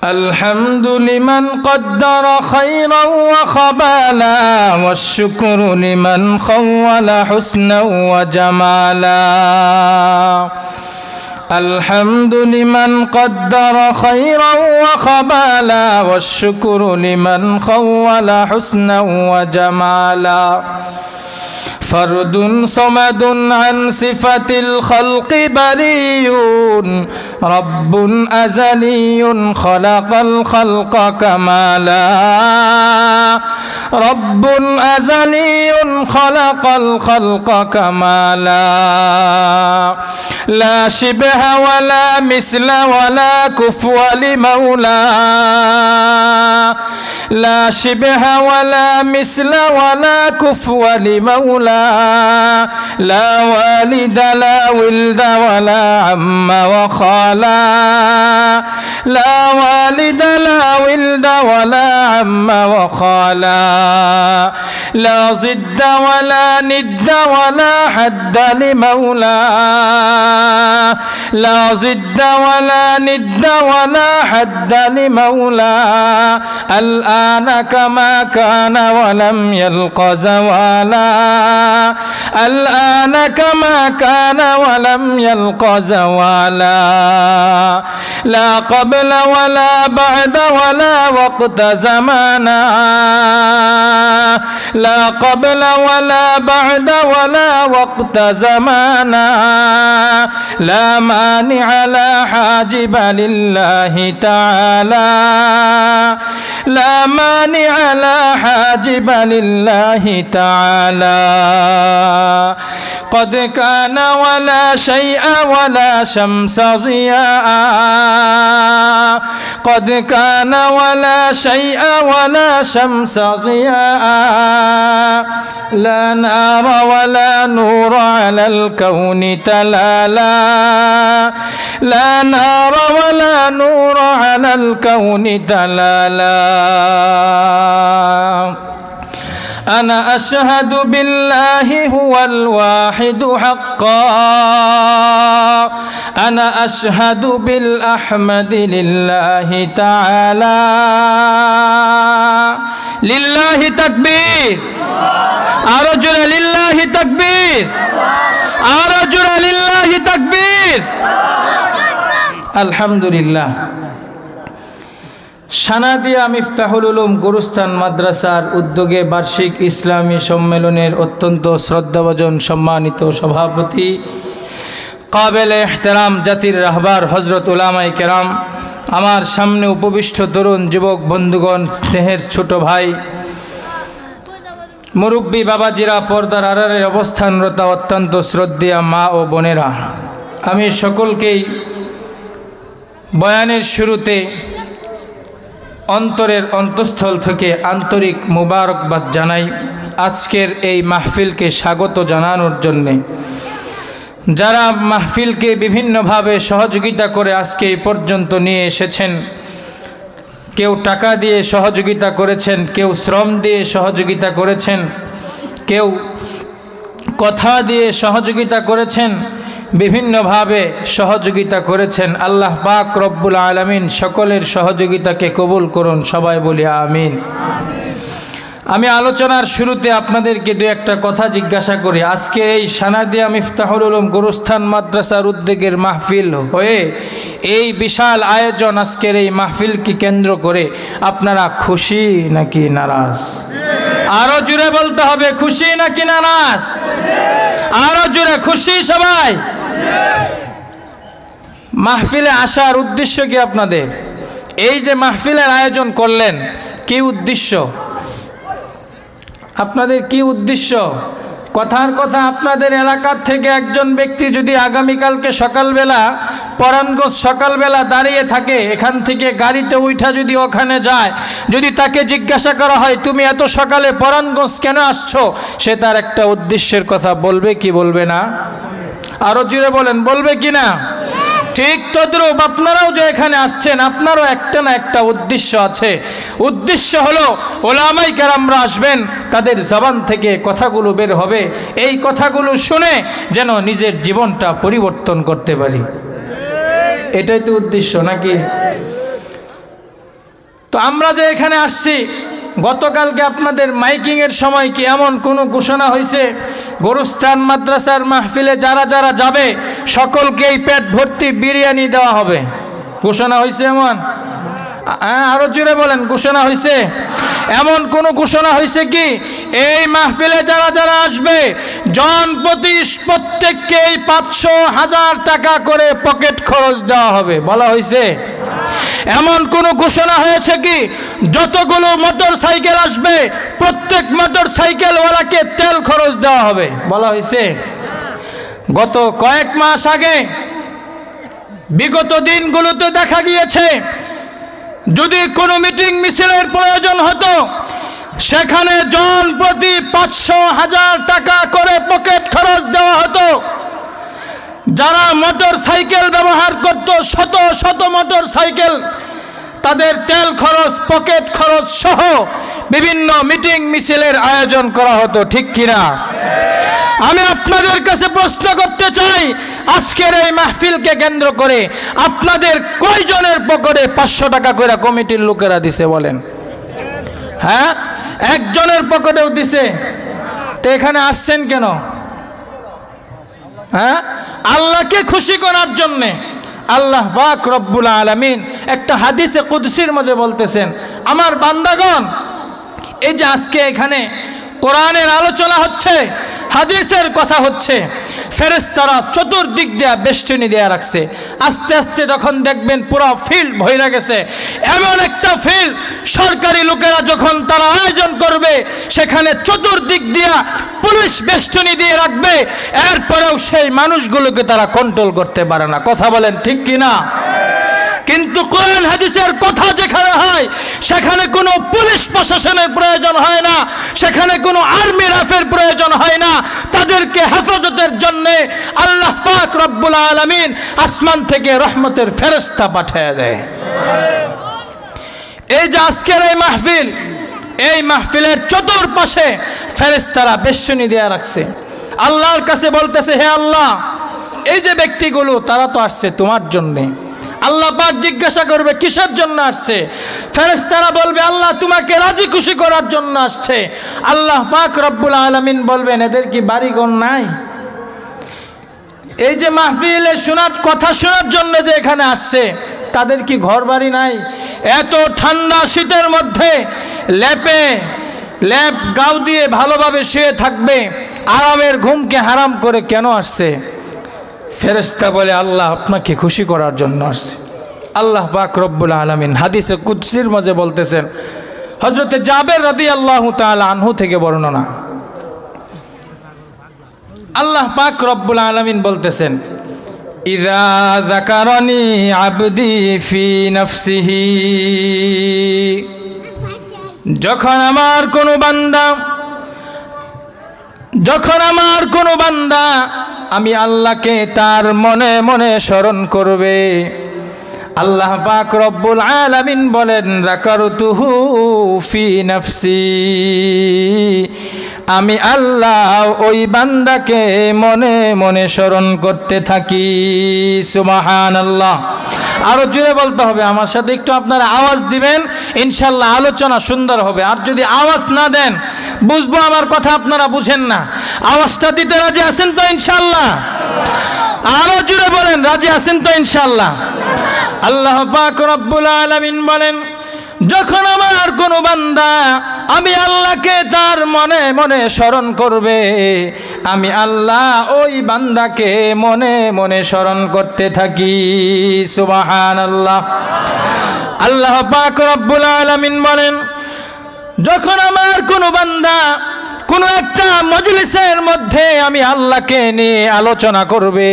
الحمد لمن قدر خيرا وخبالا والشكر لمن خول حسنا وجمالا الحمد لمن قدر خيرا وخبالا والشكر لمن خول حسنا وجمالا فرد صمد عن صفة الخلق بري رب أزلي خلق الخلق كمالا رب أزلي خلق الخلق كمالا لا شبه ولا مثل ولا كفو لمولى لا شبه ولا مثل ولا كفو لمولى لا والد لا ولد ولا عم وخالا لا والد لا ولد ولا عم وخالا لا ضد ولا ند ولا حد لمولى لا ضد ولا ند ولا حد لمولى الآن كما كان ولم يلق زوالا الآن كما كان ولم يلق زوالا لا قبل ولا بعد ولا وقت زمانا لا قبل ولا بعد ولا وقت زمانا لا مانع لا حاجب لله تعالى لا مانع لا حاجب لله تعالى قد كان ولا شيء ولا شمس ضياء قد كان ولا شيء ولا شمس ضياء لا نار ولا نور على الكون تلالا لا نار ولا نور على الكون تلالا أنا أشهد بالله هو الواحد حقا أنا أشهد بالأحمد لله تعالى لله تكبير أرجل لله تكبير أرجل لله تكبير الحمد لله সানাদিয়া মিফতাহুল উলুম গুরুস্থান মাদ্রাসার উদ্যোগে বার্ষিক ইসলামী সম্মেলনের অত্যন্ত শ্রদ্ধাভাজন সম্মানিত সভাপতি কাবেলে ইহতেরাম জাতির রাহবার হযরত উলামায়ে কেরাম, আমার সামনে উপবিষ্ট তরুণ যুবক বন্ধুগণ, স্নেহের ছোট ভাই মুরব্বী বাবাজিরা, পর্দার আড়ালে অবস্থানরত অত্যন্ত শ্রদ্ধেয় মা ও বোনেরা, আমি সকলকেই বয়ানের শুরুতে অন্তরের অন্তঃস্থল থেকে আন্তরিক মুবারকবাদ জানাই আজকের এই মাহফিলকে স্বাগত জানানোর জন্যে। যারা মাহফিলকে বিভিন্নভাবে সহযোগিতা করে আজকে এই পর্যন্ত নিয়ে এসেছেন, কেউ টাকা দিয়ে সহযোগিতা করেছেন, কেউ শ্রম দিয়ে সহযোগিতা করেছেন, কেউ কথা দিয়ে সহযোগিতা করেছেন, বিভিন্নভাবে সহযোগিতা করেছেন। আল্লাহ পাক রব্বুল আলামিন সকলের সহযোগিতাকে কবুল করুন, সবাই বলি আমিন। আমি আলোচনার শুরুতে আপনাদেরকে দু একটা কথা জিজ্ঞাসা করি। আজকে এই সানাদিয়া মিফতাহুল উলুম গুরুস্থান মাদ্রাসার উদ্যোগের মাহফিল হয়ে এই বিশাল আয়োজন, আজকের এই মাহফিলকে কেন্দ্র করে আপনারা খুশি নাকি নারাজ? আরো জোরে বলতে হবে, খুশি নাকি নারাজ? আরো জোরে, খুশি সবাই? মাহফিলে আসার উদ্দেশ্য কি আপনাদের? এই যে মাহফিলের আয়োজন করলেন, কি উদ্দেশ্য আপনাদের? কি উদ্দেশ্য? কথার কথা, আপনাদের এলাকার থেকে একজন ব্যক্তি যদি আগামীকালকে সকালবেলা পরানগঞ্জ সকালবেলা দাঁড়িয়ে থাকে, এখান থেকে গাড়িতে উঠা যদি ওখানে যায়, যদি তাকে জিজ্ঞাসা করা হয় তুমি এত সকালে পরানগঞ্জ কেন আসছো, সে তার একটা উদ্দেশ্যের কথা বলবে কি বলবে না? আরো জোরে বলেন, বলবে কি না? ঠিক তদ্রূপ আপনারাও যে এখানে আসছেন, আপনারও একটা না একটা উদ্দেশ্য আছে। উদ্দেশ্য হলো ওলামায়ে কেরামরা আসবেন, তাদের জবান থেকে কথাগুলো বের হবে, এই কথাগুলো শুনে যেন নিজের জীবনটা পরিবর্তন করতে পারি। এটাই তো উদ্দেশ্য নাকি? তো আমরা যে এখানে আসছি, গতকালকে আপনাদের মাইকিংয়ের সময় কি এমন কোনো ঘোষণা হয়েছে গোরস্থান মাদ্রাসার মাহফিলে যারা যারা যাবে সকলকেই পেট ভর্তি বিরিয়ানি দেওয়া হবে? ঘোষণা হয়েছে এমন? আরো জোরে বলেন, ঘোষণা হয়েছে? এমন কোন ঘোষণা হয়েছে কি এই মাহফিলে যারা যারা আসবে জনপ্রতি প্রত্যেককেই 500,000 টাকা করে পকেট খরচ দেওয়া হবে? বলা হয়েছে? এমন কোন ঘোষণা হয়েছে কি যতগুলো মোটর সাইকেল আসবে প্রত্যেক মোটর সাইকেলওয়ালাকে তেল খরচ দেওয়া হবে? বলা হয়েছে? গত কয়েক মাস আগে বিগত দিনগুলোতে দেখা গিয়েছে যদি কোনো মিটিং মিছিলের প্রয়োজন হতো সেখানে জন প্রতি 500,000 টাকা করে পকেট খরচ দেওয়া হতো। যারা মোটর সাইকেল ব্যবহার করত শত শত মোটর সাইকেল, তাদের তেল খরচ পকেট খরচ সহ বিভিন্ন মিটিং মিছিলের আয়োজন করা হতো, ঠিক কিনা? আমি আপনাদের কাছে প্রশ্ন করতে চাই, আজকের এই মাহফিলকে কেন্দ্র করে আপনাদের কয়জনের পকেটে 500 টাকা করে কমিটির লোকেরা দিছে বলেন? হ্যাঁ, একজনের পকেটেও দিছে। তো এখানে আসছেন কেন? হ্যাঁ, আল্লাহকে খুশি করার জন্যে। আল্লাহ পাক রব্বুল আলামিন একটা হাদিসে কুদসির মধ্যে বলতেছেন, আমার বান্দাগণ, এই যে আজকে এখানে কোরআনের আলোচনা হচ্ছে, হাদিসের কথা হচ্ছে, ফেরেশতারা চতুর্দিক দিয়ে বেষ্টনী দেয়া রাখছে। আস্তে আস্তে যখন দেখবেন পুরো ফিল্ড ভরে গেছে, এমন একটা ফিল্ড সরকারি লোকেরা যখন তারা আয়োজন করবে সেখানে চতুর্দিক দিয়া পুলিশ বেষ্টনী দিয়ে রাখবে, এরপরেও সেই মানুষগুলোকে তারা কন্ট্রোল করতে পারে না। কথা বলেন ঠিক কিনা? কিন্তু কোরআন হাদিসের কথা যেখানে হয় সেখানে কোনো পুলিশ প্রশাসনের প্রয়োজন হয় না, সেখানে কোনো আর্মি রাফের প্রয়োজন হয় না। তাদেরকে হেফাজতের জন্য আল্লাহ পাক রব্বুল আলামিন আসমান থেকে রহমতের ফেরেশতা পাঠিয়ে দেয়। এই যে আজকের এই মাহফিল, এই মাহফিলের চতুর্পাশে ফেরেশতারা বেষ্টনী দেয়া রাখছে। আল্লাহর কাছে বলতেছে, হে আল্লাহ, এই যে ব্যক্তিগুলো তারা তো আসছে তোমার জন্যে। আল্লাহ পাক জিজ্ঞাসা করবে কিসের জন্য আসছে? ফেরেশতারা বলবে আল্লাহ তোমাকে রাজি খুশি করার জন্য আসছে। আল্লাহ পাক রব্বুল আলামিন বলবেন এদের কি বাড়িঘর নাই? এই যে মাহফিলে শোনার কথা শোনার জন্য যে এখানে আসছে তাদের কি ঘর বাড়ি নাই? এত ঠান্ডা শীতের মধ্যে লেপ গাউ দিয়ে ভালোভাবে শুয়ে থাকবে, আরামের ঘুমকে হারাম করে কেন আসছে? ফেরেশতা বলে আল্লাহ আপনাকে খুশি করার জন্য আসছে। আল্লাহ পাক রব্বুল আলামিন হাদিসে কুদসির মাঝে বলতেছেন, হযরতে জাবের রাদিয়াল্লাহু তাআলা আনহু থেকে বর্ণনা, আল্লাহ পাক রব্বুল আলামিন বলতেছেন, ইযা যাকারানি আবদি ফি নাফসিহি, যখন আমার কোনো বান্দা আমি আল্লাহকে তার মনে মনে স্মরণ করবে, আল্লাহ পাক রব্বুল আলামিন বলেন যাকারতুহু ফি নাফসি, আমি আল্লাহ ওই বান্দাকে মনে মনে স্মরণ করতে থাকি। সুবহানাল্লাহ। আরো জোরে বলতে হবে আমার সাথে, একটু আপনারা আওয়াজ দিবেন, ইনশাল্লাহ আলোচনা সুন্দর হবে। আর যদি আওয়াজ না দেন বুঝবো আমার কথা আপনারা বুঝেন না। আওয়াজটা দিতে রাজি আছেন তো ইনশাল্লাহ? আরো জোরে বলেন, রাজি আছেন তো ইনশাল্লাহ? আল্লাহ পাক রব্বুল আলামিন বলেন, যখন আমার কোনো বান্দা আমি আল্লাহকে তার মনে মনে স্মরণ করবে, আমি আল্লাহ ওই বান্দাকে মনে মনে স্মরণ করতে থাকি। সুবহানাল্লাহ। আল্লাহ পাক রব্বুল আলামিন বলেন, যখন আমার কোনো বান্দা কোনো একটা মজলিসের মধ্যে আমি আল্লাহকে নিয়ে আলোচনা করবে,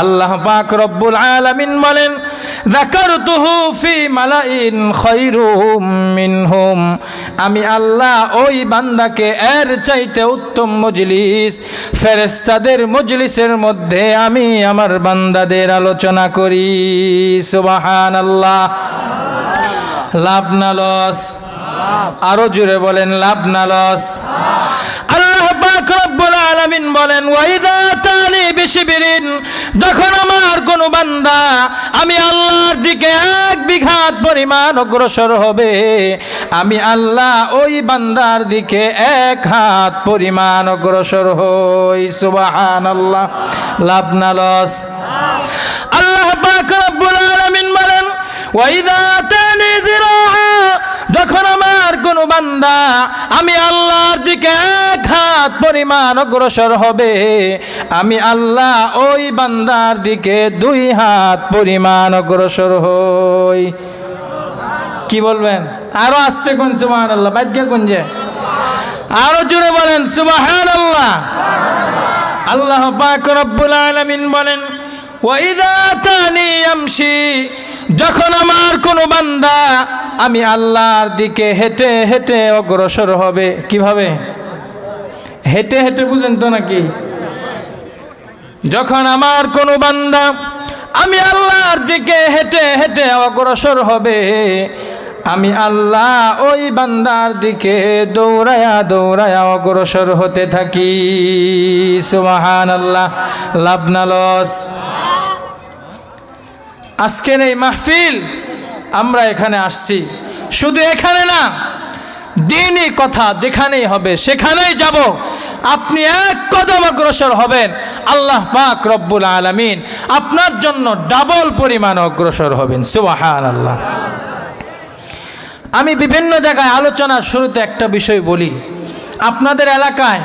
আল্লাহ পাক রব্বুল আলামিন বলেন, যাকারতুহু ফি মালাইন খায়রুম মিনহুম, আমি আল্লাহ ওই বান্দাকে এর চাইতে উত্তম মজলিস ফেরেশতাদের মজলিসের মধ্যে আমি আমার বান্দাদের আলোচনা করি। সুবহানাল্লাহ। লাভ না লস? আরো জোরে বলেন, লাভ না লস? আল্লাহ পাক রব্বুল আলামিন আলামিন বলেন ওয়াইদা তানি বিশিবিরিন, যখন আমার কোন বান্দা আমি আল্লাহর দিকে 1 বিঘাত পরিমাণ অগ্রসর হবে, আমি আল্লাহ ওই বান্দার দিকে 1 হাত পরিমাণ অগ্রসর হই। সুবহানাল্লাহ। লাভ না লস? আল্লাহ পাক রব্বুল আলামিন বলেন ওয়াইদা তানি যিরাআ, যখন আমার কোন বান্দা আমি আল্লাহর দিকে 1 হাত পরিমাণ অগ্রসর হবে, আমি আল্লাহ ওই বান্দার দিকে 2 হাত পরিমাণ অগ্রসর হই। কি বলবেন? আরো আস্তে কোন সুবহানাল্লাহ, বাদ্যা কোন যে আরো জোরে বলেন সুবহানাল্লাহ। আল্লাহ পাক রব্বুল আলামিন বলেন ওয়াইদা তানি ইয়ামশি, যখন আমার কোন বান্দা আমি আল্লাহর দিকে হেঁটে হেঁটে অগ্রসর হবে। কিভাবে? হেঁটে হেঁটে, বুঝেন তো নাকি? যখন আমার কোন বান্দা আমি আল্লাহর দিকে হেঁটে হেঁটে অগ্রসর হবে, আমি আল্লাহ ওই বান্দার দিকে দৌড়ায়া দৌড়ায়া অগ্রসর হতে থাকি। সুবহানাল্লাহ। লাভ না লস? আজকের এই মাহফিল আমরা এখানে আসছি, শুধু এখানে না, দ্বীনি কথা যেখানেই হবে সেখানেই যাব। আপনি 1 কদম অগ্রসর হবেন, আল্লাহ পাক রব্বুল আলামিন আপনার জন্য ডাবল পরিমাণ অগ্রসর হবেন। সুবহানাল্লাহ। আমি বিভিন্ন জায়গায় আলোচনার শুরুতে একটা বিষয় বলি, আপনাদের এলাকায়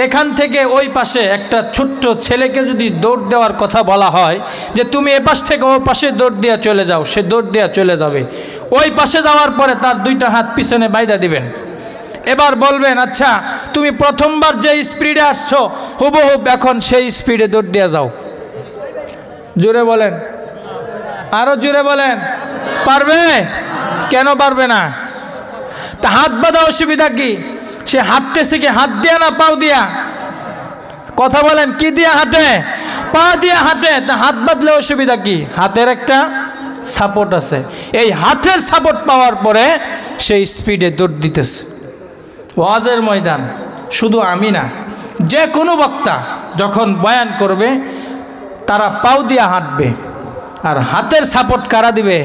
এখান থেকে ওই পাশে একটা ছোট্ট ছেলেকে যদি দৌড় দেওয়ার কথা বলা হয় যে তুমি এ পাশ থেকে ওই পাশে দৌড় দিয়ে চলে যাও, সে দৌড় দিয়ে চলে যাবে। ওই পাশে যাওয়ার পরে তার 2টা হাত পিছনে বাইধা দিবেন। এবার বলবেন আচ্ছা তুমি প্রথমবার যে স্পিডে আসছো হুবহুব এখন সেই স্পিডে দৌড় দিয়ে যাও। জোরে বলেন, আরো জোরে বলেন। পারবে? কেন পারবে না? তা হাত বাঁধা অসুবিধা কি? সে হাঁটতেছে কি হাত দিয়া না পাও দিয়া? কথা বলেন, কি দিয়া হাঁটে? পা দিয়া হাঁটে। তা হাত বাঁধলে অসুবিধা কি? হাতের একটা সাপোর্ট আছে, এই হাতের সাপোর্ট পাওয়ার পরে সেই স্পিডে দৌড় দিতেছে। ওয়াজের ময়দান শুধু আমি না, যে কোনো বক্তা যখন বয়ান করবে তারা পাও দিয়া হাঁটবে, আর হাতের সাপোর্ট কারা দিবে?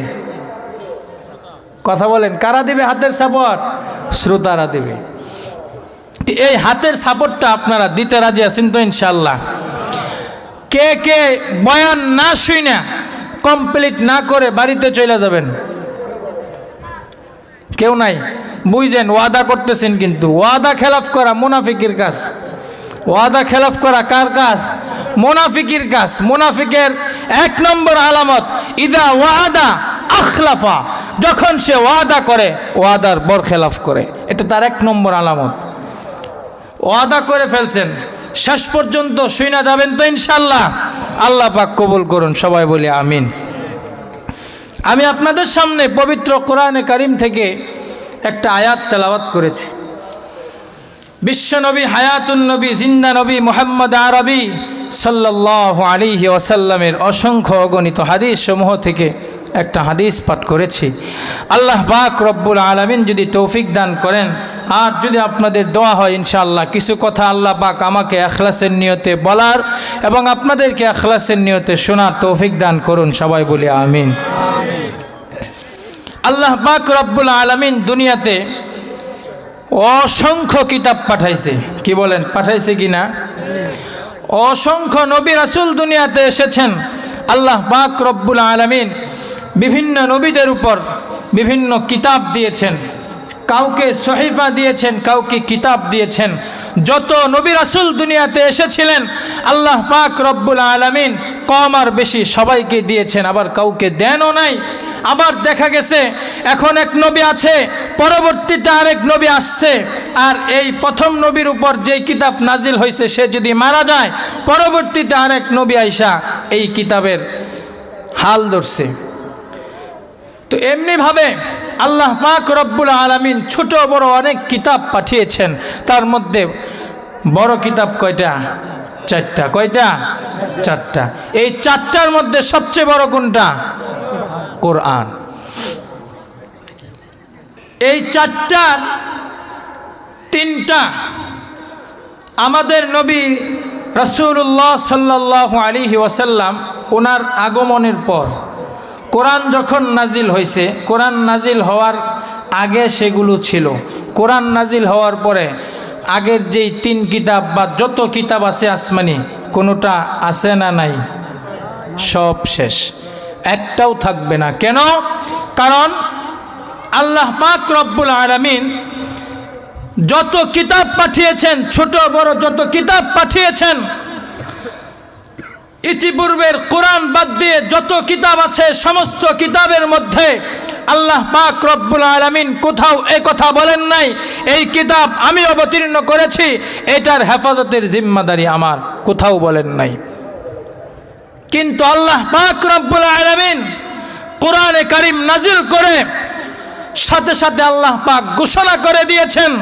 কথা বলেন, কারা দিবে হাতের সাপোর্ট? শ্রোতারা দিবে। এই হাতের সাপোর্টটা আপনারা দিতে রাজি আছেন তো ইনশাআল্লাহ? কে কে বয়ান না শুনে কমপ্লিট না করে বাড়িতে চলে যাবেন? কেউ নাই? বুঝছেন, ওয়াদা করতেছেন কিন্তু ওয়াদা খেলাফ করা মুনাফিকের কাজ। ওয়াদা খেলাফ করা কার কাজ? মুনাফিকের কাজ। মুনাফিকের 1 নম্বর আলামত ইদা ওয়াদা আখলাফা, যখন সে ওয়াদা করে ওয়াদার বরখেলাফ করে, এটা তার 1 নম্বর আলামত। ওয়াদা করে ফেলছেন, শেষ পর্যন্ত শুইনা যাবেন তো ইনশাআল্লাহ? আল্লাহ পাক কবুল করুন, সবাই বলি আমিন। আমি আপনাদের সামনে পবিত্র কোরআনে কারিম থেকে একটা আয়াত তেলাওয়াত করেছি। বিশ্বনবী হায়াতুন নবী জিন্দা নবী মুহাম্মদ আরবি সাল্লাল্লাহু আলাইহি ওয়াসাল্লামের অসংখ্য অগণিত হাদিস সমূহ থেকে একটা হাদিস পাঠ করেছি। আল্লাহ পাক রব্বুল আলামিন যদি তৌফিক দান করেন আর যদি আপনাদের দোয়া হয় ইনশাআল্লাহ কিছু কথা আল্লাহ পাক আমাকে ইখলাসের নিয়তে বলার এবং আপনাদেরকে ইখলাসের নিয়তে শোনার তৌফিক দান করুন, সবাই বলি আমিন। আল্লাহ পাক রব্বুল আলামিন দুনিয়াতে অসংখ্য কিতাব পাঠাইছে। কি বলেন, পাঠাইছে কি না? অসংখ্য নবী রাসূল দুনিয়াতে এসেছেন। আল্লাহ পাক রব্বুল আলামিন বিভিন্ন নবীদের উপর বিভিন্ন কিতাব দিয়েছেন, কাউকে সহিফা দিয়েছেন, কাউকে কিতাব দিয়েছেন। যত নবী রাসূল দুনিয়াতে এসেছিলেন আল্লাহ পাক রব্বুল আলামিন কম আর বেশি সবাইকে দিয়েছেন, আবার কাউকে দেনও নাই। আবার দেখা গেছে এখন এক নবী আছে, পরবর্তীতে আরেক নবী আসছে, আর এই প্রথম নবীর উপর যেই কিতাব নাজিল হয়েছে সে যদি মারা যায় পরবর্তীতে আরেক নবী আইসা এই কিতাবের হাল ধরছে। তো এমনিভাবে আল্লাহ পাক রব্বুল আলামিন ছোট বড় অনেক কিতাব পাঠিয়েছেন। তার মধ্যে বড় কিতাব কয়টা? 4টা। কয়টা? 4টা। এই 4টার মধ্যে সবচেয়ে বড় কোনটা? কোরআন। এই 4টার 3টা আমাদের নবী রাসূলুল্লাহ সাল্লাল্লাহু আলাইহি ওয়াসাল্লাম ওনার আগমনের পর কোরআন যখন নাজিল হয়েছে, কোরআন নাজিল হওয়ার আগে সেগুলো ছিল, কোরআন নাজিল হওয়ার পরে আগের যেই 3 কিতাব বা যত কিতাব আছে আসমানি, কোনোটা আছে না নাই? সব শেষ, একটাও থাকবে না। কেন? কারণ আল্লাহ পাক রব্বুল আলামিন যত কিতাব পাঠিয়েছেন, ছোট বড় যত কিতাব পাঠিয়েছেন, ইতিপূর্বের কোরআন বাদ দিয়ে যত কিতাব আছে সমস্ত কিতাবের মধ্যে আল্লাহ পাক রব্বুল আলামিন কোথাও এই কথা বলেন নাই এই কিতাব আমি অবতীর্ণ করেছি, এটার হেফাজতের জিম্মাদারি আমার, কোথাও বলেন নাই। কিন্তু আল্লাহ পাক রব্বুল আলামিন কোরআনে কারীম নাজিল করে সাথে সাথে আল্লাহ পাক ঘোষণা করে দিয়েছেন,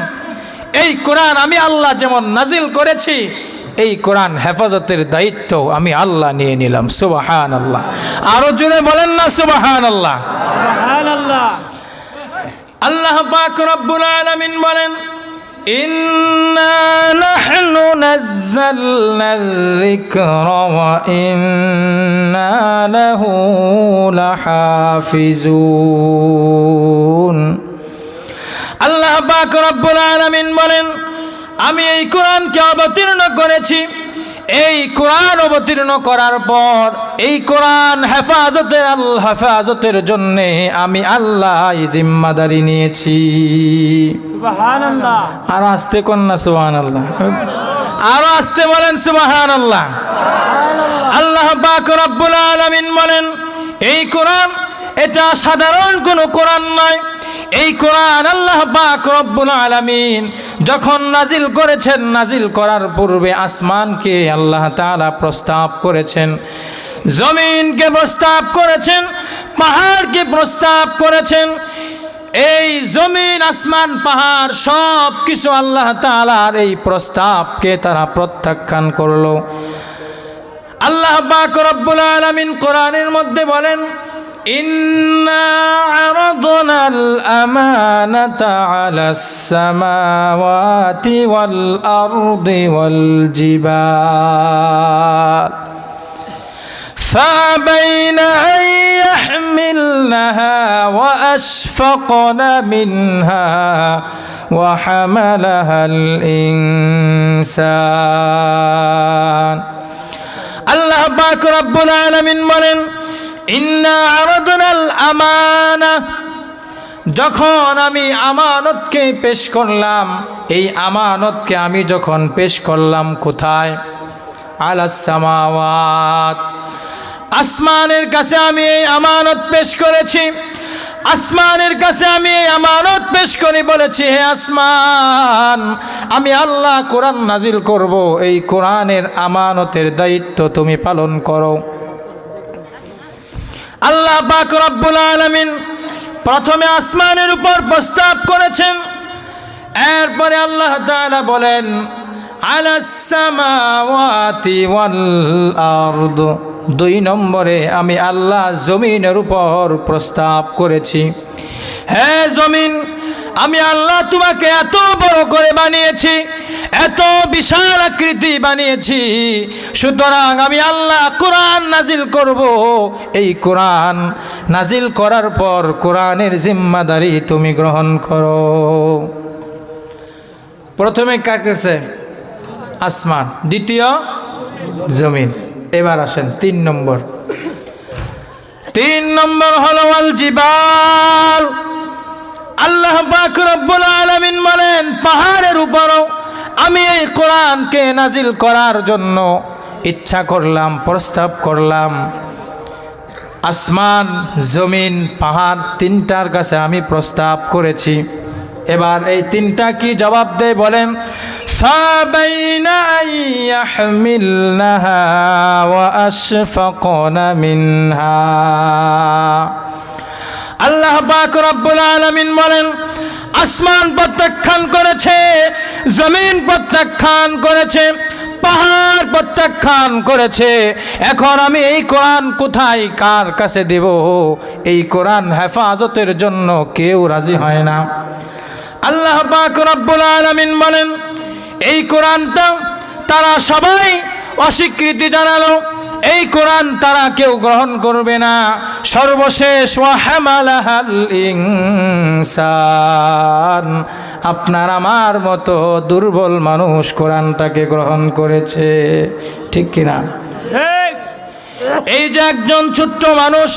এই কোরআন আমি আল্লাহ যেমন নাজিল করেছি, এই কোরআন হেফাজতের দায়িত্ব আমি আল্লাহ নিয়ে নিলাম। সুবহানাল্লাহ। আরো জোরে বলেন না সুবহানাল্লাহ। সুবহানাল্লাহ। আল্লাহ পাক রব্বুল আলামিন বলেন, ইন্না নাহনু নাযালনা যিকরা ওয়া ইন্না লাহু লাহাফিজুন। আল্লাহ পাক রব্বুল আলামিন বলেন, আমি এই কোরআনকে অবতীর্ণ করেছি, এই কোরআন অবতীর্ণ করার পর এই কোরআন হেফাজতের জন্য আমি আল্লাহ জিম্মাদারি নিয়েছি। সুবহানাল্লাহ। আর আস্তে কন্যা সুবহানাল্লাহ, আর আস্তে বলেন সুবহানাল্লাহ। আল্লাহ পাক রব্বুল আলামিন বলেন, এই কোরআন এটা সাধারণ কোনো কোরআন নয়, এই কোরআন আল্লাহ পাক রব্বুল আলামিন যখন নাজিল করেছেন, নাজিল করার পূর্বে আসমানকে আল্লাহ তাআলা প্রস্তাব করেছেন, জমিনকে প্রস্তাব করেছেন, পাহাড়কে প্রস্তাব করেছেন। এই জমিন, আসমান, পাহাড় সব কিছু আল্লাহ তাআলার এই প্রস্তাবকে তারা প্রত্যাখ্যান করলো। আল্লাহ পাক রব্বুল আলামিন কোরআনের মধ্যে বলেন, ইন্না আরাদনাল আমানাতা আলাস সামাওয়াতি ওয়াল আরদি ওয়াল জিবাল ফাবাইনা আন ইয়াহমিলনাহা ওয়া আশফাকনা মিনহা ওয়া হামালাহাল ইনসান। আল্লাহ পাক রব্বুল আলামিন বলেন, ইন্না আরাদনাল আমানা, যখন আমি আমানতকে পেশ করলাম, এই আমানতকে আমি যখন পেশ করলাম কোথায়? আলাস সামাওয়াত, আসমানের কাছে আমি এই আমানত পেশ করেছি। আসমানের কাছে আমি এই আমানত পেশ করে বলেছি, হে আসমান, আমি আল্লাহ কোরআন নাজিল করব, এই কোরআনের আমানতের দায়িত্ব তুমি পালন করো। আল্লাহ পাক রব্বুল আলামিন প্রথমে আসমানের উপর প্রস্তাব করেছেন, এরপরে আল্লাহ তাআলা বলেন আলাস সামাওয়াতি ওয়াল আরদ, 2 নম্বরে আমি আল্লাহ জমিনের উপর প্রস্তাব করেছি, হে জমিন, আমি আল্লাহ তোমাকে এত বড় করে বানিয়েছি, এত বিশাল আকৃতি বানিয়েছি, সুতরাং আমি আল্লাহ কোরআন নাজিল করব। এই কোরআন নাজিল করার পর কোরআনের জিম্মাদারি তুমি গ্রহণ করো। প্রথমে কার কাছে? আসমান, দ্বিতীয় জমিন। এবার আসেন 3 নম্বর। 3 নম্বর হলো আল জিবাল। আল্লাহ পাক রব্বুল আলামিন বলেন, পাহাড়ের উপরও আমি এই কোরআনকে নাজিল করার জন্য ইচ্ছা করলাম, প্রস্তাব করলাম। আসমান, জমিন, পাহাড় 3টার কাছে আমি প্রস্তাব করেছি। এবার এই 3টা কি জবাব দেয় বলেন? ফাবাইনা আন ইয়াহমিলনাহা ওয়া আশফাকনা মিনহা। আল্লাহ পাক রব্বুল আলামিন বলেন, আসমান প্রত্যাখ্যান করেছে, জমিন প্রত্যাখ্যান করেছে, পাহাড় প্রত্যাখ্যান করেছে। এখন আমি এই কোরআন কোথায়, কার কাছে দেব? এই কোরআন হেফাজতের জন্য কেউ রাজি হয় না। আল্লাহ পাক রব্বুল আলামিন বলেন, এই কোরআনটা তারা সবাই অস্বীকৃতি জানালো, এই কোরআন তারা কেউ গ্রহণ করবে না। সর্বশেষ ওয়া হামালাহাল ইনসান, আপনার আমার মতো দুর্বল মানুষ কোরআনটাকে গ্রহণ করেছে, ঠিক কিনা? এই যে একজন ছোট্ট মানুষ,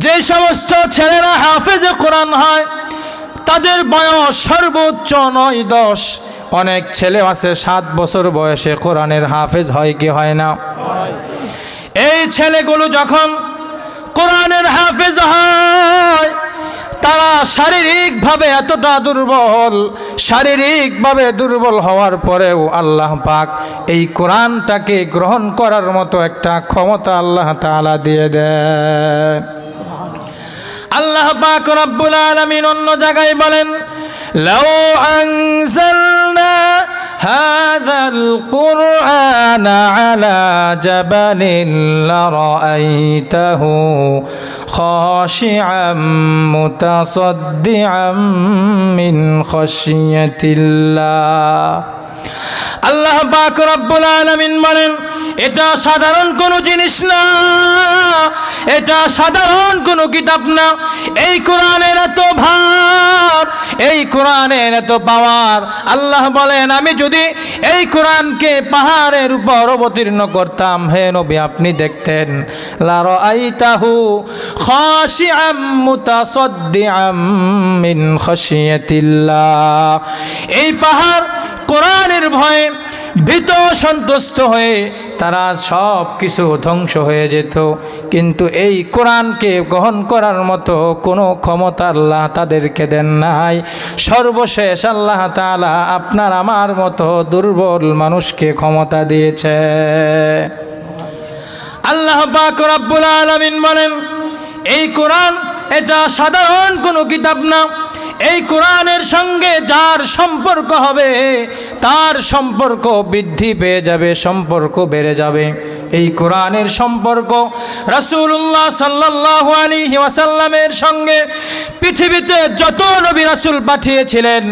যে সমস্ত ছেলেরা হাফেজে কোরআন হয় তাদের বয়স সর্বোচ্চ 9-10, অনেক ছেলে আছে 7 বছর বয়সে কোরআনের হাফেজ হয় কি হয় না? এই ছেলেগুলো যখন কোরআনের হাফেজ হয় তারা শারীরিকভাবে এতটা দুর্বল, শারীরিকভাবে দুর্বল হওয়ার পরেও আল্লাহ পাক এই কোরআনটাকে গ্রহণ করার মতো একটা ক্ষমতা আল্লাহ তাআলা দিয়ে দেয়। আল্লাহ পাক রব্বুল আলামিন অন্য জায়গায় বলেন, লাউ আনজালনা হাযাল কুরআনা আলা জাবালিন লারাআইতাহু খাশিআম মুতাসাদ্দিআম মিন খাশিয়াতিল্লাহ। আল্লাহ পাক রব্বুল আলামিন বলেন, এটা সাধারণ কোনো জিনিস না, এটা সাধারণ কোনো কিতাব না। এই কোরআনের এত ভার, এই কোরআনের এত পাওয়ার। আল্লাহ বলেন, আমি যদি এই কোরআনকে পাহাড়ের উপর অবতীর্ণ করতাম, হে নবী আপনি দেখতেন, লা রাআইতাহু খাশিআম মুতাসাদ্দিআম মিন খাশিয়াতিল্লাহ। এই পাহাড় কোরআনের ভয়ে ভীত সন্ত্রস্ত হয়ে তারা সব কিছু ধ্বংস হয়ে যেত, কিন্তু এই কোরআনকে গ্রহণ করার মতো কোনো ক্ষমতা আল্লাহ তাদেরকে দেন নাই। সর্বশেষ আল্লাহ তাআলা আপনার আমার মতো দুর্বল মানুষকে ক্ষমতা দিয়েছে। আল্লাহ পাক রব্বুল আলামিন বলেন, এই কোরআন এটা সাধারণ কোনো কিতাব না। এই কোরআনের সঙ্গে যার সম্পর্ক হবে তার সম্পর্ক বৃদ্ধি পেয়ে যাবে, সম্পর্ক বেড়ে যাবে। এই কোরআনের সম্পর্ক রাসূলুল্লাহ সাল্লাল্লাহু আলাইহি ওয়াসাল্লামের সঙ্গে পৃথিবীতে যত নবী রাসূল পাঠিয়েছিলেন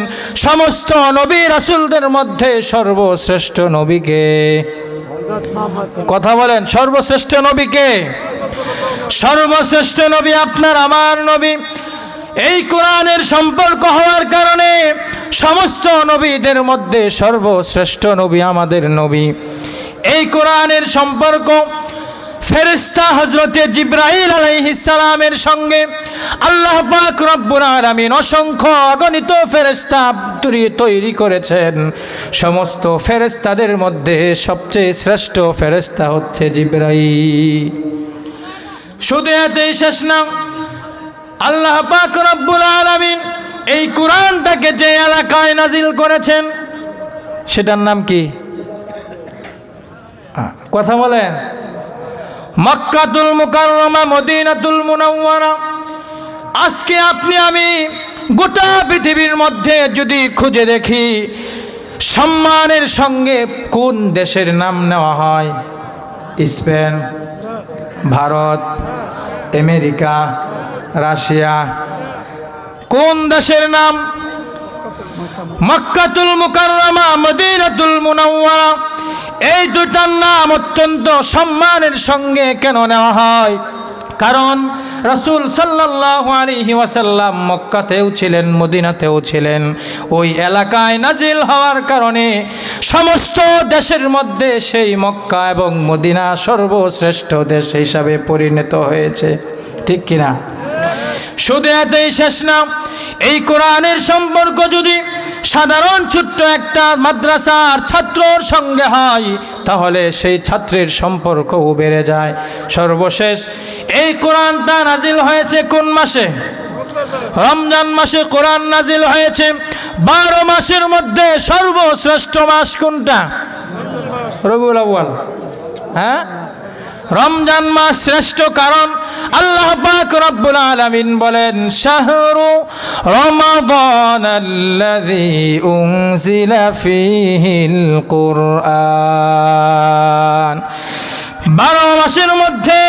সমস্ত নবী রাসূলদের মধ্যে সর্বশ্রেষ্ঠ নবীকে, কথা বলেন, সর্বশ্রেষ্ঠ নবীকে? সর্বশ্রেষ্ঠ নবী আপনার আমার নবী। এই কোরআনের সম্পর্ক হওয়ার কারণে সমস্ত নবীদের মধ্যে সর্বশ্রেষ্ঠ নবী আমাদের নবী। এই কোরআনের সম্পর্ক ফেরেশতা হযরতে জিবরাইল আলাইহিস সালামের সঙ্গে আল্লাহ পাক রব্বুল আলামিন অসংখ্য অগণিত ফেরেশতা তৈরি করেছেন। সমস্ত ফেরেশতাদের মধ্যে সবচেয়ে শ্রেষ্ঠ ফেরেশতা হচ্ছে জিবরাইল। শুধু এতেই শেষ না, আল্লাহ পাক রব্বুল আলামিন এই কোরআনটাকে যে এলাকায় নাজিল করেছেন সেটার নাম কি? কথা বলেন। মক্কাতুল মুকাররমা, মদিনাতুল মুনাওয়ারা। আজকে আপনি আমি গোটা পৃথিবীর মধ্যে যদি খুঁজে দেখি সম্মানের সঙ্গে কোন দেশের নাম নেওয়া হয়? Spain, Bharat, America, Russia. কোন দেশের নাম? মক্কাতুল মুকাররমা, মদিনাতুল মুনাওয়ারা। এই দুটার নাম অত্যন্ত সম্মানের সঙ্গে কেন নেওয়া হয়? কারণ রাসূল সাল্লাল্লাহু আলাইহি ওয়াসাল্লাম মক্কাতেও ছিলেন, মদিনাতেও ছিলেন। ওই এলাকায় নাজিল হওয়ার কারণে সমস্ত দেশের মধ্যে সেই মক্কা এবং মদিনা সর্বশ্রেষ্ঠ দেশ হিসাবে পরিণত হয়েছে, ঠিক কিনা? শুধু এতেই শেষ না, এই কোরআনের সম্পর্ক যদি সাধারণ ছোট্ট একটা মাদ্রাসার ছাত্রর সঙ্গে হয় তাহলে সেই ছাত্রের সম্পর্কও বেড়ে যায়। সর্বশেষ এই কোরআনটা নাজিল হয়েছে কোন মাসে? রমজান মাসে কোরআন নাজিল হয়েছে। 12 মাসের মধ্যে সর্বশ্রেষ্ঠ মাস কোনটা? রবিউল আউয়াল। হ্যাঁ, রমজান মাস শ্রেষ্ঠ কারণ আল্লাহ পাক রব্বুল আলামিন বলেন, শাহরু রমাদানাল্লাযী উনজিলা ফীহিল কুরআন। 12 মাসের মধ্যে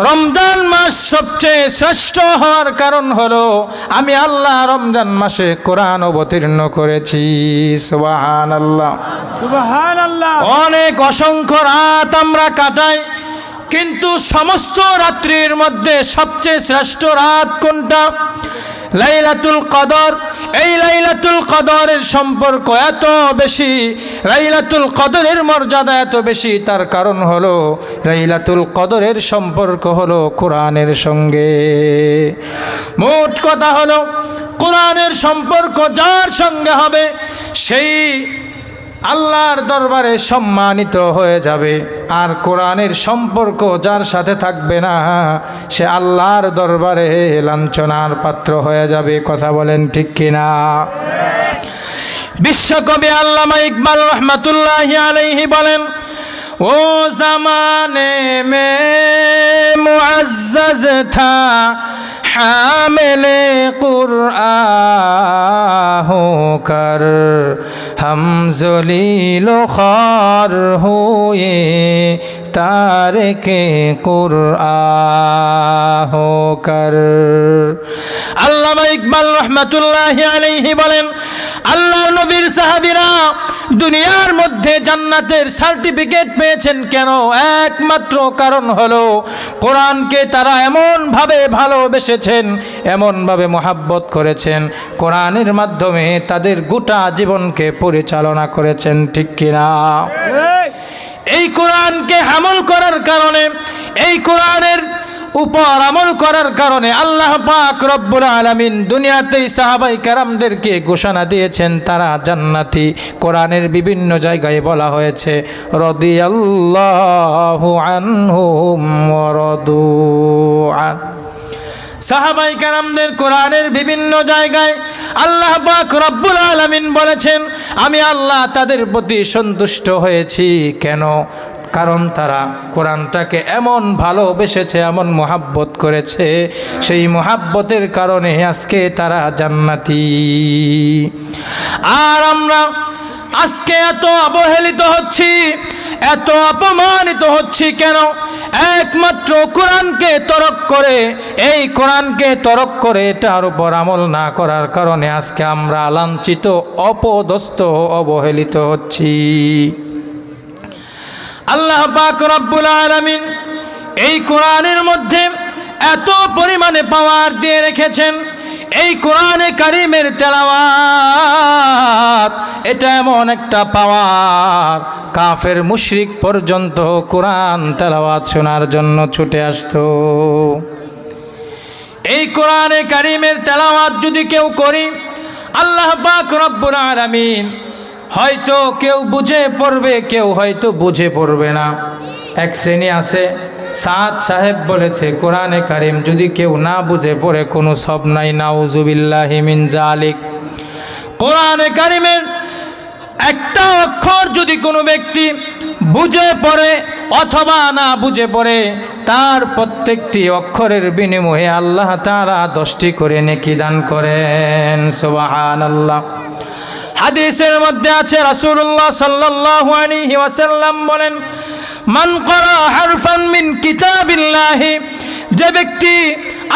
রমজান মাস সবচেয়ে শ্রেষ্ঠ হওয়ার কারণ হলো আমি আল্লাহ রমজান মাসে কোরআন অবতীর্ণ করেছি। সুবহানাল্লাহ, সুবহানাল্লাহ। অনেক অসংখ্য রাত আমরা কাটাই, কিন্তু সমস্ত রাত্রির মধ্যে সবচেয়ে শ্রেষ্ঠ রাত কোনটা? লাইলাতুল কদর। এই লাইলাতুল কদরের সম্পর্ক এত বেশি, লাইলাতুল কদরের মর্যাদা এত বেশি, তার কারণ হলো লাইলাতুল কদরের সম্পর্ক হলো কোরআনের সঙ্গে। মোট কথা হলো কোরআনের সম্পর্ক যার সঙ্গে হবে সেই আল্লাহর দরবারে সম্মানিত হয়ে যাবে, আর কোরআনের সম্পর্ক যার সাথে থাকবে না সে আল্লাহর দরবারে লাঞ্ছনার পাত্র হয়ে যাবে। কথা বলেন ঠিক কিনা? বিশ্বকবি আল্লামা ইকবাল রহমাতুল্লাহি আলাইহি বলেন, ও জামানে মে মুআজ্জাজ থা হামিলে কুরআন হোকর हम ज़लील ख़ार हुए तारिके कुरआन होकर। আল্লামা ইকবাল রহমাতুল্লাহি আলাইহি বলেন, আল্লাহর নবীর সাহাবীরা দুনিয়ার মধ্যে জান্নাতের সার্টিফিকেট পেয়েছেন কেন? একমাত্র কারণ হলো কোরআনকে তারা এমনভাবে ভালোবেসেছেন, এমনভাবে মহাব্বত করেছেন, কোরআনের মাধ্যমে তাদের গোটা জীবনকে পরিচালনা করেছেন। ঠিক কিনা? এই কোরআনকে আমল করার কারণে, এই কোরআনের উপর আমল করার কারণে আল্লাহ পাক রব্বুল আলামিন দুনিয়াতেই সাহাবায়ে কেরামদেরকে ঘোষণা দিয়েছেন তারা জান্নাতি। কোরআনের বিভিন্ন জায়গায় বলা হয়েছে রাদিয়াল্লাহু আনহুম ওয়া রাদু আন। সাহাবায়ে কেরামদের কোরআনের বিভিন্ন জায়গায় আল্লাহ পাক রব্বুল আলামিন বলেছেন আমি আল্লাহ তাদের প্রতি সন্তুষ্ট হয়েছি। কেন? কারণ তারা কোরআনটাকে এমন ভালোবেসেছে, এমন মোহাব্বত করেছে, সেই মোহাব্বতের কারণে আজকে তারা জান্নাতি। আর আমরা আজকে এত অবহেলিত হচ্ছি, এত অপমানিত হচ্ছি কেন? একমাত্র কোরআনকে তরক করে, এই কোরআনকে তরক করে এটার উপর আমল না করার কারণে আজকে আমরা লাঞ্ছিত, অপদস্থ, অবহেলিত হচ্ছি। আল্লাহ পাক রব্বুল আলামিন এই কোরআনের মধ্যে এত পরিমাণে পাওয়ার দিয়ে রেখেছেন। এই কোরআনে কারিমের তেলাওয়াত এটা এমন একটা পাওয়ার, কাফের মুশরিক পর্যন্ত কোরআন তেলাওয়াত শোনার জন্য ছুটে আসতো। এই কোরআনে কারিমের তেলাওয়াত যদি কেউ করি, আল্লাহ পাক রব্বুল আলামিন হয়তো কেউ বুঝে পড়বে, কেউ হয়তো বুঝে পড়বে না। এক শ্রেণী আছে, সাদ সাহেব বলেছে কোরআনে কারিম যদি কেউ না বুঝে পড়ে কোনো সব নাই, নাউজুবিল্লাহি মিন জালিক। কোরআনে কারিমের একটা অক্ষর যদি কোনো ব্যক্তি বুঝে পড়ে অথবা না বুঝে পড়ে, তার প্রত্যেকটি অক্ষরের বিনিময়ে আল্লাহ তাআলা 10টি করে নেকি দান করেন। সুবহানাল্লাহ। হাদিসের মধ্যে আছে রাসূলুল্লাহ সাল্লাল্লাহু আলাইহি ওয়াসাল্লাম বলেন, মান ক্বারা হারফান মিন কিতাবিল্লাহি, যে ব্যক্তি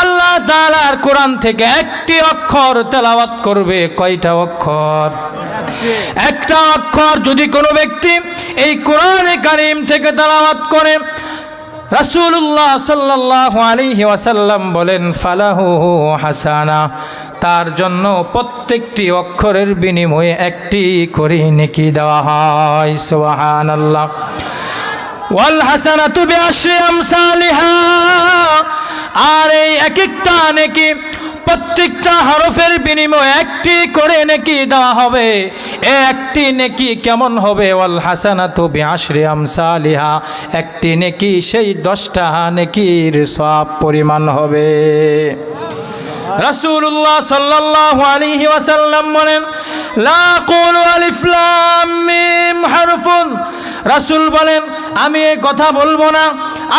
আল্লাহ তাআলার কোরআন থেকে একটি অক্ষর তেলাওয়াত করবে। কয়টা অক্ষর? একটা অক্ষর যদি কোনো ব্যক্তি এই কোরআনে কারীম থেকে তেলাওয়াত করে, রাসূলুল্লাহ সাল্লাল্লাহু আলাইহি ওয়াসাল্লাম বলেন ফালাহু হাসানা, তার জন্য প্রত্যেকটি অক্ষরের বিনিময়ে একটি করে নেকি দেওয়া হয়। সুবহানাল্লাহ। ওয়াল হাসানাতু বিআশরি আমসালিহা, আর এই এক একটা নেকি প্রত্যেকটা হরফের বিনিময়ে একটি করে নেকি দেওয়া হবে। একটি নেকি কেমন হবে? ওয়াল হাসানাতু বিআশরি আমসালিহা, একটি নেকি সেই 10টা নেকির সওয়াব পরিমাণ হবে। রাসূলুল্লাহ সাল্লাল্লাহু আলাইহি ওয়াসাল্লাম বলেন লা কুলু আলিফ লাম মিম হারফুন, রাসূল বলেন আমি এই কথা বলবো না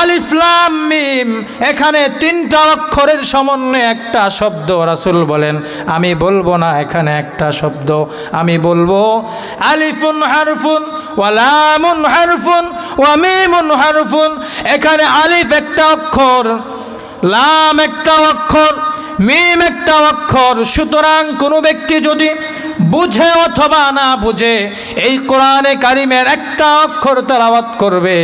আলিফ লাম মিম, এখানে 3টা অক্ষরের সমন্বয়ে একটা শব্দ। রাসূল বলেন আমি বলবো না এখানে একটা শব্দ, আমি বলবো আলিফুন হারফুন ওয়া লামুন হারফুন ওয়া মিমুন হারফুন। এখানে আলিফ একটা অক্ষর, লাম একটা অক্ষর, মিম একটা অক্ষর। সুতরাং কোনো ব্যক্তি যদি বুঝে অথবা না বুঝে এই কোরআনে কারিমের একটা অক্ষর তেলাওয়াত করবে,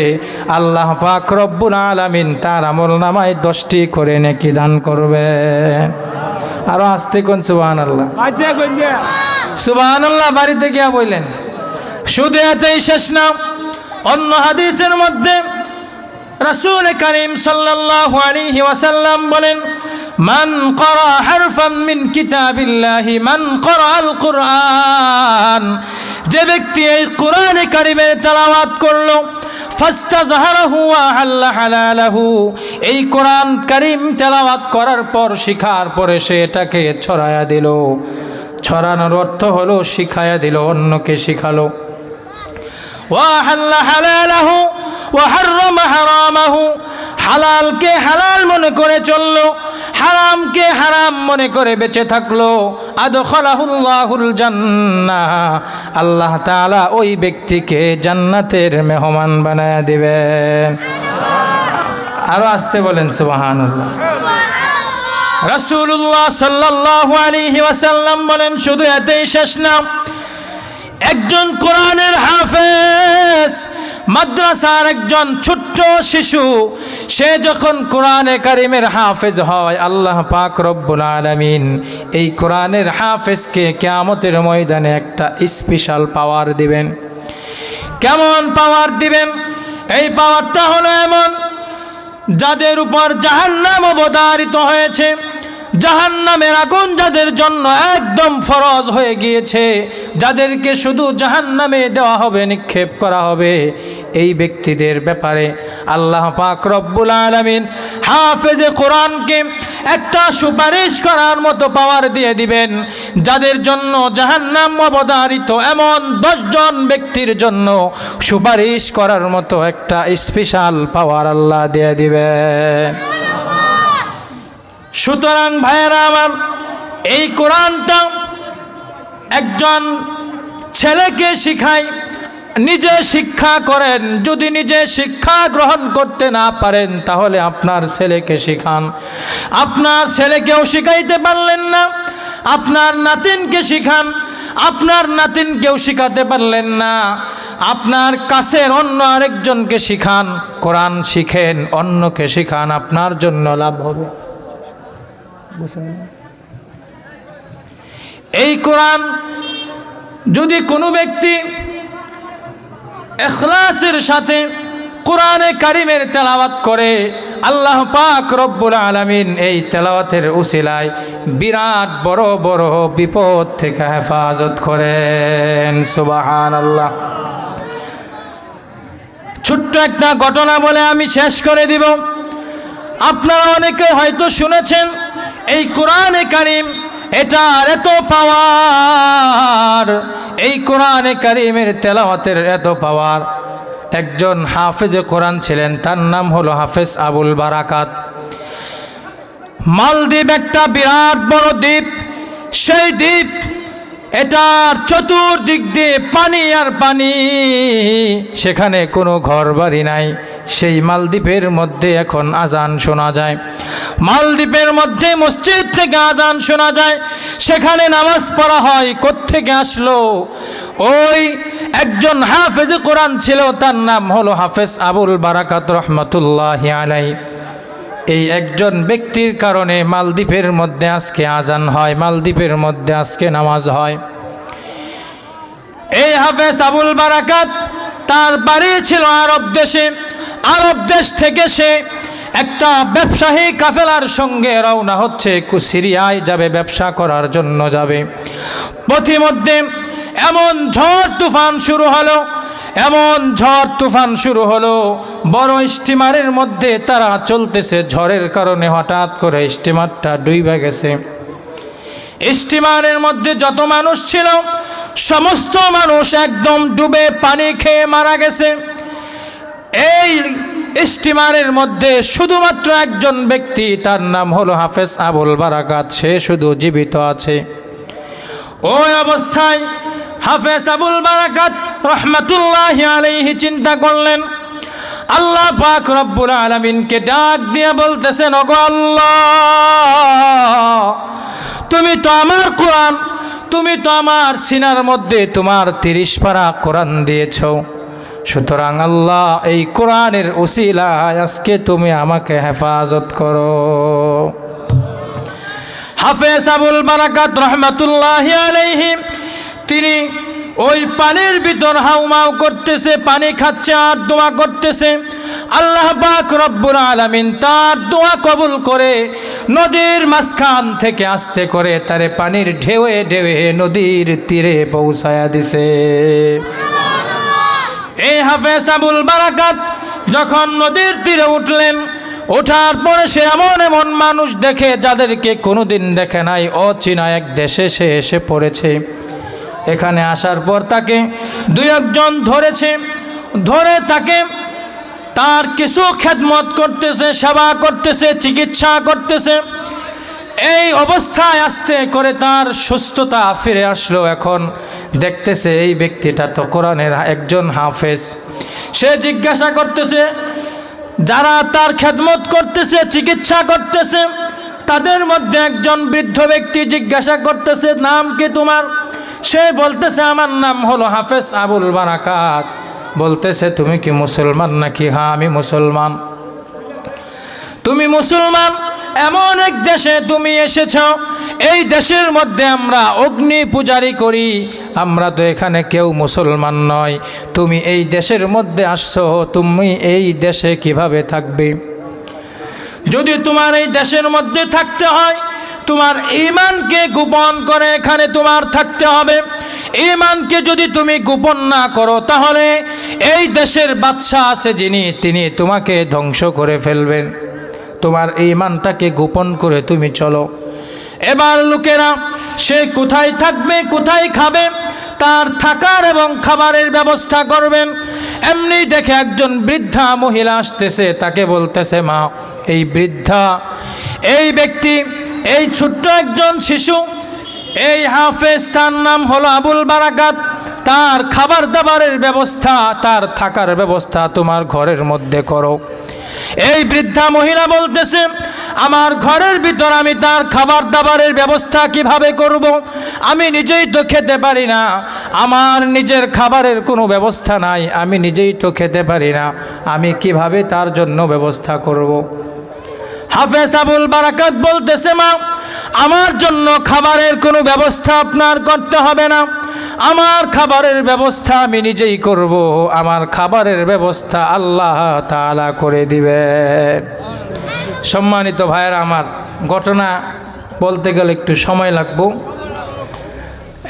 আল্লাহ পাক রব্বুল আলামিন তার আমলনামায় 10টি করে নেকি দান করবে। আরো আস্তে কোন সুবহানাল্লাহ, আচ্ছা কইছে সুবহানাল্লাহ বাড়িতে গিয়া বললেন। শুধু এতেই শেষ না, অন্য হাদিসের মধ্যে রাসূল করিম সাল্লাল্লাহু আলাইহি ওয়াসাল্লাম বলেন মান ক্বারা হারফাম মিন কিতাবিল্লাহি মান ক্বারা আল কুরআন, যে ব্যক্তি এই কোরআনে কারিমের তেলাওয়াত করলো ফাস্তাযহারাহু ওয়া হাল্লা হালালাহু, এই কোরআন কারিম তেলাওয়াত করার পর শিখার পরে সে এটাকে ছড়ায়া দিল। ছড়ানোর অর্থ হলো শিখায়া দিল, অন্যকে শিখালো। ওয়া হাল্লা হালালাহু ওয়া হাররামা হারামাহু, হালালকে হালাল মনে করে চললো, হারামকে হারাম মনে করে বেঁচে থাকলো। আদখালাহুল্লাহুল জান্নাহ, আল্লাহ তাআলা ওই ব্যক্তিকে জান্নাতের মেহমান বানায়া দিবেন। আরো আসতে বলেন সুবহানাল্লাহ। রাসূলুল্লাহ সাল্লাল্লাহু আলাইহি ওয়াসাল্লাম বলেন শুধু এতেই শেষ না, একজন কোরআনের হাফেজ, মাদ্রাসার একজন ছোট্ট শিশু, সে যখন কোরআনে কারিমের হাফেজ হয়, আল্লাহ পাক রব্বুল আলামিন এই কোরআনের হাফেজকে কিয়ামতের ময়দানে একটা স্পেশাল পাওয়ার দিবেন। কেমন পাওয়ার দিবেন? এই পাওয়ারটা হলো এমন, যাদের উপর জাহান্নাম অবধারিত হয়েছে, জাহান্নামের আগুন যাদের জন্য একদম ফরজ হয়ে গিয়েছে, যাদেরকে শুধু জাহান্নামে দেওয়া হবে, নিক্ষেপ করা হবে, এই ব্যক্তিদের ব্যাপারে আল্লাহ পাক রব্বুল আলামিন হাফেজে কোরআনকে একটা সুপারিশ করার মতো পাওয়ার দিয়ে দিবেন। যাদের জন্য জাহান্নাম অবধারিত এমন 10 জন ব্যক্তির জন্য সুপারিশ করার মতো একটা স্পেশাল পাওয়ার আল্লাহ দিয়ে দিবেন। সুতরাং ভাইয়েরা আমার, এই কোরআনটা একজন ছেলেকে শিখায়, নিজে শিক্ষা করেন। যদি নিজে শিক্ষা গ্রহণ করতে না পারেন তাহলে আপনার ছেলেকে শিখান। আপনার ছেলেকেও শিখাইতে পারলেন না, আপনার নাতিনকে শিখান। আপনার নাতিনকেও শিখাতে পারলেন না, আপনার কাছের অন্য আরেকজনকে শিখান। কোরআন শিখেন, অন্যকে শিখান, আপনার জন্য লাভ হবে। এই কোরআন যদি কোনো ব্যক্তি ইখলাসের সাথে কোরআনে কারিমের তেলাওয়াত করে, আল্লাহ পাক রব্বুল আলামিন এই তেলাওয়াতের উসিলায় বিরাট বড় বড় বিপদ থেকে হেফাজত করেন। সুবহানাল্লাহ। ছোট্ট একটা ঘটনা বলে আমি শেষ করে দিব। আপনারা অনেকে হয়তো শুনেছেন এই কোরআনে কারিম, এটার এত পাওয়ার, এই কোরআনে কারিমের তেলাওয়াতের এত পাওয়ার। একজন হাফেজে কোরআন ছিলেন, তার নাম হলো হাফেজ আবুল বারাকাত। মালদ্বীপ একটা বিরাট বড় দ্বীপ। সেই দ্বীপ, এটার চতুর্দিক দিয়ে পানি আর পানি, সেখানে কোনো ঘর বাড়ি নাই। সেই মালদ্বীপের মধ্যে এখন আজান শোনা যায়, মালদ্বীপের মধ্যে মসজিদ থেকে আজান শোনা যায়, সেখানে নামাজ পড়া হয়। কোত্থেকে আসলো? ওই একজন হাফেজ কোরআন ছিল, তার নাম হলো হাফেজ আবুল বারাকাত রহমতুল্লাহি আলাইহি। এই একজন ব্যক্তির কারণে মালদ্বীপের মধ্যে আজকে আজান হয়, মালদ্বীপের মধ্যে আজকে নামাজ হয়। এই হাফেজ আবুল বারাকাত, তার বাড়ি ছিল আরব দেশে। আরব দেশ থেকে সে একটা ব্যবসায়ী কাফেলার সঙ্গে রওনা হচ্ছে, সিরিয়ায় যাবে, ব্যবসা করার জন্য যাবে। পথিমধ্যে এমন ঝড় তুফান শুরু হলো, এমন ঝড় তুফান শুরু হলো, বড় স্টিমারের মধ্যে তারা চলতেছে। ঝড়ের কারণে হঠাৎ করে স্টিমারটা ডুবে গেছে। স্টিমারের মধ্যে যত মানুষ ছিল সমস্ত মানুষ একদম ডুবে পানি খেয়ে মারা গেছে। এই স্টিমারের মধ্যে শুধুমাত্র একজন ব্যক্তি, তার নাম হলো হাফেজ আবুল বারাকাত, সে শুধু জীবিত আছে। ওই অবস্থায় হাফেজ আবুল বারাকাত রহমাতুল্লাহি আলাইহি চিন্তা করলেন, আল্লাহ পাক রব্বুল আলামিনকে ডাক দিয়ে বলতেছেন, ওগো আল্লাহ, তুমি তো আমার কোরআন, তুমি তো আমার সিনার মধ্যে তোমার 30 পারা কোরআন দিয়েছ, সুতরাং আল্লাহ এই কোরআনের উসিলায় আজকে তুমি আমাকে হেফাজত করো। হাফেজ আবুল বারাকাত রহমাতুল্লাহি আলাইহি তিনি ওই পানির ভিতর হাউমাউ করতেছে, পানি খাচ্ছে আর দোয়া করতেছে। আল্লাহ পাক রব্বুল আলামিন তার দোয়া কবুল করে নদীর মাঝখান থেকে আস্তে করে তারে পানির ঢেউয়ে ঢেউয়ে নদীর তীরে পৌঁছায়া দিছে। এই হাফেজ আবুল বারাকাত যখন নদীর তীরে উঠলেন, ওঠার পরে সে এমন এমন মানুষ দেখে যাদেরকে কোনোদিন দেখে নাই, অচেনা এক দেশে সে এসে পড়েছে। এখানে আসার পর তাকে 2-1 জন ধরেছে, ধরে তাকে তার কিছু খেদমত করতেছে, সেবা করতেছে, চিকিৎসা করতেছে। এই অবস্থায় আস্তে করে তার সুস্থতা ফিরে আসলো। এখন দেখতেছে এই ব্যক্তিটা তো কোরআনের একজন হাফেজ। সে জিজ্ঞাসা করতেছে, যারা তার খেদমত করতেছে, চিকিৎসা করতেছে, তাদের মধ্যে একজন বৃদ্ধ ব্যক্তি জিজ্ঞাসা করতেছে, নাম কি তোমার? সে বলতেছে, আমার নাম হলো হাফেজ আবুল বারাকাত। বলতেছে, তুমি কি মুসলমান নাকি? হ্যাঁ, আমি মুসলমান। তুমি মুসলমান, এমন এক দেশে তুমি এসেছ, এই দেশের মধ্যে আমরা অগ্নি পূজারি করি, আমরা তো এখানে কেউ মুসলমান নয়। তুমি এই দেশের মধ্যে আসছো, তুমি এই দেশে কিভাবে থাকবে? যদি তোমার এই দেশের মধ্যে থাকতে হয়, তোমার ঈমানকে গোপন করে এখানে তোমার থাকতে হবে। ঈমানকে যদি তুমি গোপন না করো, তাহলে এই দেশের বাদশা আছে যিনি, তিনি তোমাকে ধ্বংস করে ফেলবেন। তোমার ঈমানটাকে গোপন করে তুমি চলো। এবার লোকেরা সে কোথায় থাকবে, কোথায় খাবে, তার থাকার এবং খাবারের ব্যবস্থা করবেন। এমনি দেখে একজন বৃদ্ধা মহিলা আসতেছে, তাকে বলতেছে, মা, এই বৃদ্ধা, এই ব্যক্তি, এই ছোট্ট একজন শিশু, এই হাফেজ, তার নাম হলো আবুল বারাকাত, তার খাবার দাবারের ব্যবস্থা, তার থাকার ব্যবস্থা তোমার ঘরের মধ্যে করো। এই বৃদ্ধা মহিলা বলতেছে, আমার ঘরের ভিতর আমি তার খাবার দাবারের ব্যবস্থা কিভাবে করব? আমি নিজেই তো খেতে পারি না, আমার নিজের খাবারের কোনো ব্যবস্থা নাই, আমি নিজেই তো খেতে পারি না, আমি কিভাবে তার জন্য ব্যবস্থা করব? হাফেজ আবুল বারাকাত বলতেছে, মা, আমার জন্য খাবারের কোনো ব্যবস্থা আপনার করতে হবে না, আমার খাবারের ব্যবস্থা আমি নিজেই করব, আমার খাবারের ব্যবস্থা আল্লাহ তাআলা করে দিবেন। সম্মানিত ভাইয়েরা আমার, ঘটনা বলতে গেলে একটু সময় লাগবে।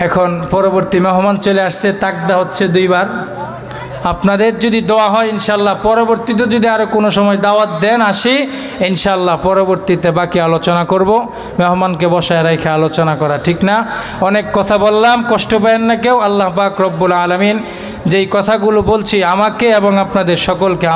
এখন পরবর্তী মেহমান চলে আসছে, তাকদা হচ্ছে 2 বার। আপনাদের যদি দোয়া হয় ইনশাল্লাহ পরবর্তীতে যদি আরও কোনো সময় দাওয়াত দেন, আসি ইনশাল্লাহ পরবর্তীতে বাকি আলোচনা করব। মেহমানকে বসায় রেখে আলোচনা করা ঠিক না। অনেক কথা বললাম, কষ্ট পাবেন না কেউ। আল্লাহ পাক রব্বুল আলামিন যেই কথাগুলো বলছি আমাকে এবং আপনাদের সকলকে